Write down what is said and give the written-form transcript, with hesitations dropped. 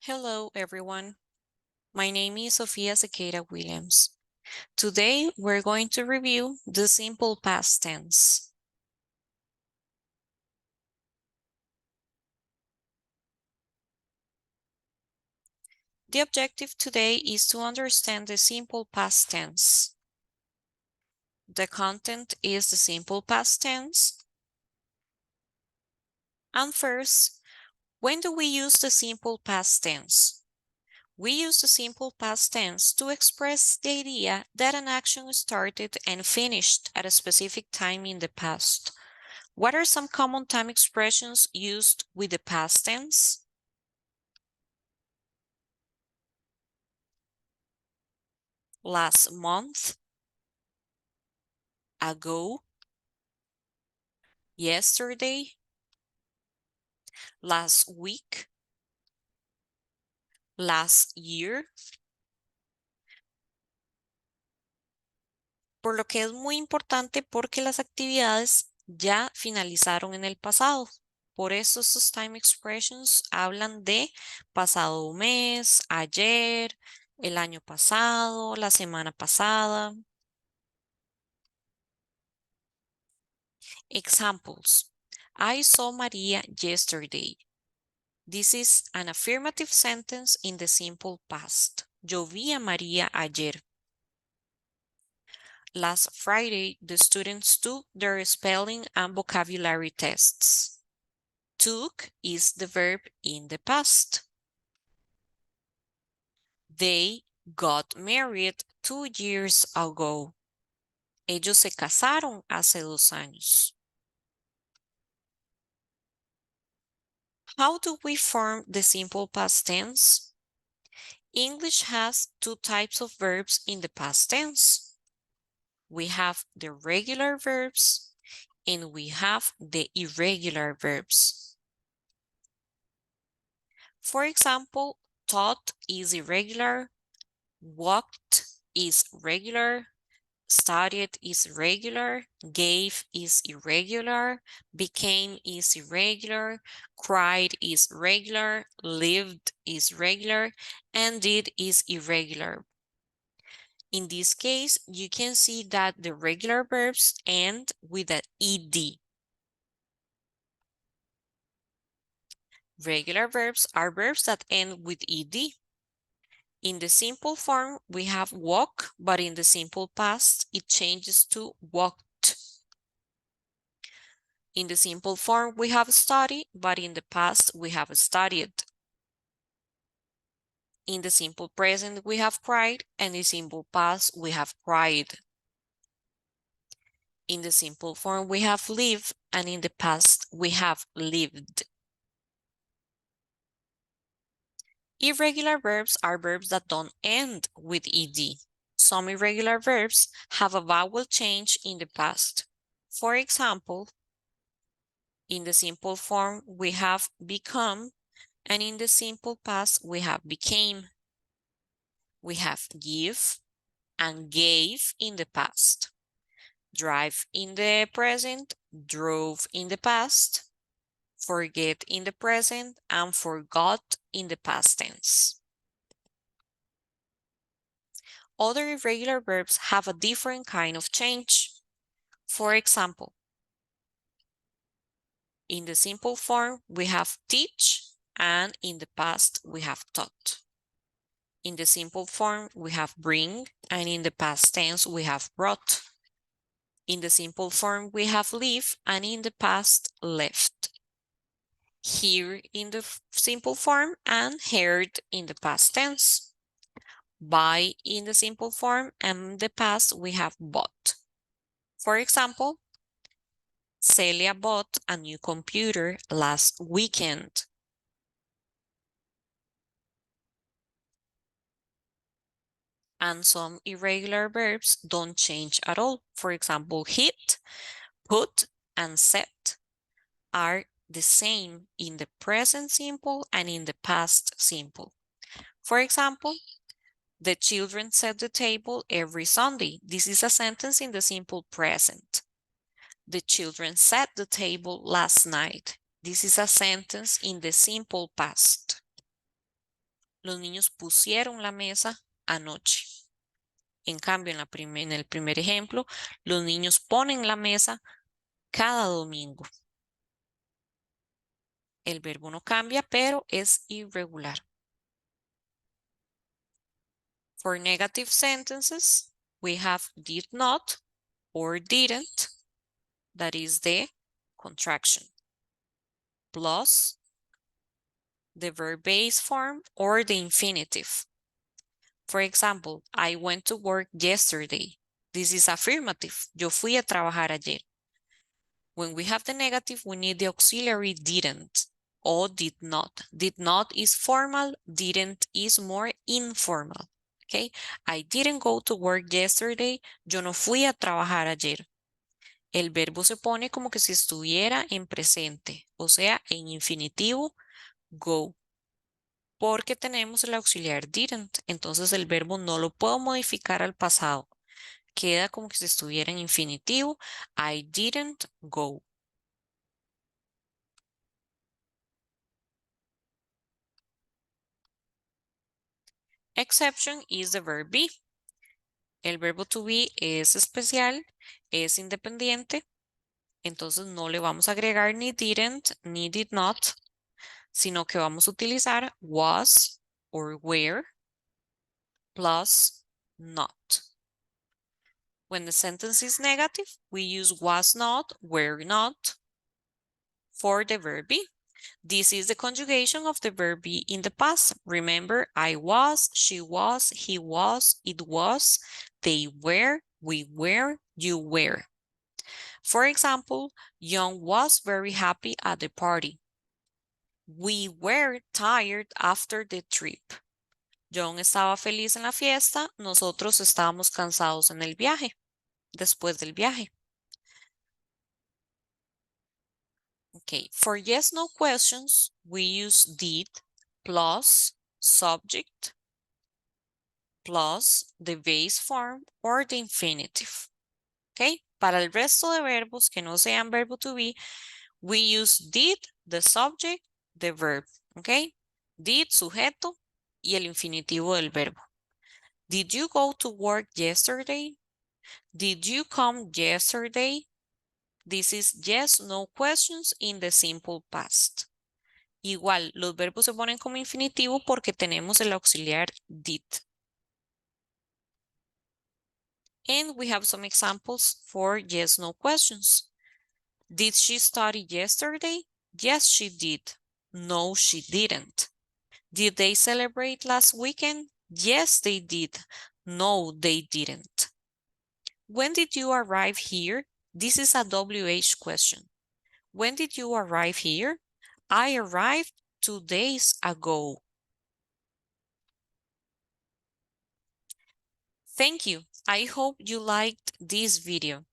Hello, everyone. My name is Sofía Sequeira Williams. Today, we're going to review the simple past tense. The objective today is to understand the simple past tense. The content is the simple past tense. And first, when do we use the simple past tense? We use the simple past tense to express the idea that an action started and finished at a specific time in the past. What are some common time expressions used with the past tense? Last month, ago, yesterday, last week, last year. Por lo que es muy importante porque las actividades ya finalizaron en el pasado. Por eso estos time expressions hablan de pasado mes, ayer, el año pasado, la semana pasada. Examples. I saw Maria yesterday. This is an affirmative sentence in the simple past. Yo vi a María ayer. Last Friday, the students took their spelling and vocabulary tests. Took is the verb in the past. They got married 2 years ago. Ellos se casaron hace 2 años. How do we form the simple past tense? English has 2 types of verbs in the past tense. We have the regular verbs and we have the irregular verbs. For example, taught is irregular, walked is regular, studied is regular, gave is irregular, became is irregular, cried is regular, lived is regular, and did is irregular. In this case, you can see that the regular verbs end with an ed. Regular verbs are verbs that end with ed. In the simple form, we have walk, but in the simple past, it changes to walked. In the simple form, we have study, but in the past, we have studied. In the simple present, we have cried, and in the simple past, we have cried. In the simple form, we have lived, and in the past, we have lived. Irregular verbs are verbs that don't end with ed. Some irregular verbs have a vowel change in the past. For example, in the simple form, we have become, and in the simple past, we have became. We have give and gave in the past. Drive in the present, drove in the past, forget in the present, and forgot in the past tense. Other irregular verbs have a different kind of change. For example, in the simple form, we have teach, and in the past, we have taught. In the simple form, we have bring, and in the past tense, we have brought. In the simple form, we have leave, and in the past, left. Hear in the simple form, and heard in the past tense. Buy in the simple form, and in the past, we have bought. For example, Celia bought a new computer last weekend. And some irregular verbs don't change at all. For example, hit, put, and set are the same in the present simple and in the past simple. For example, the children set the table every Sunday. This is a sentence in the simple present. The children set the table last night. This is a sentence in the simple past. Los niños pusieron la mesa anoche. En cambio, en el primer ejemplo, los niños ponen la mesa cada domingo. El verbo no cambia, pero es irregular. For negative sentences, we have did not or didn't. That is the contraction. Plus the verb base form or the infinitive. For example, I went to work yesterday. This is affirmative. Yo fui a trabajar ayer. When we have the negative, we need the auxiliary didn't or did not. Did not is formal, didn't is more informal. Okay, I didn't go to work yesterday. Yo no fui a trabajar ayer. El verbo se pone como que si estuviera en presente, o sea, en infinitivo, go. Porque tenemos el auxiliar didn't, entonces el verbo no lo puedo modificar al pasado. Queda como que si estuviera en infinitivo. I didn't go. Exception is the verb be. El verbo to be es especial, es independiente, entonces no le vamos a agregar ni didn't ni did not, sino que vamos a utilizar was or were plus not. When the sentence is negative, we use was not, were not for the verb be. This is the conjugation of the verb be in the past. Remember, I was, she was, he was, it was, they were, we were, you were. For example, John was very happy at the party. We were tired after the trip. John estaba feliz en la fiesta, nosotros estábamos cansados en el viaje, después del viaje. Okay, for yes, no questions, we use did plus subject plus the base form or the infinitive. Okay, para el resto de verbos que no sean verbo to be, we use did, the subject, the verb. Okay, did, sujeto y el infinitivo del verbo. Did you go to work yesterday? Did you come yesterday? This is yes, no questions in the simple past. Igual, los verbos se ponen como infinitivo porque tenemos el auxiliar did. And we have some examples for yes, no questions. Did she study yesterday? Yes, she did. No, she didn't. Did they celebrate last weekend? Yes, they did. No, they didn't. When did you arrive here? This is a WH question. When did you arrive here? I arrived 2 days ago. Thank you. I hope you liked this video.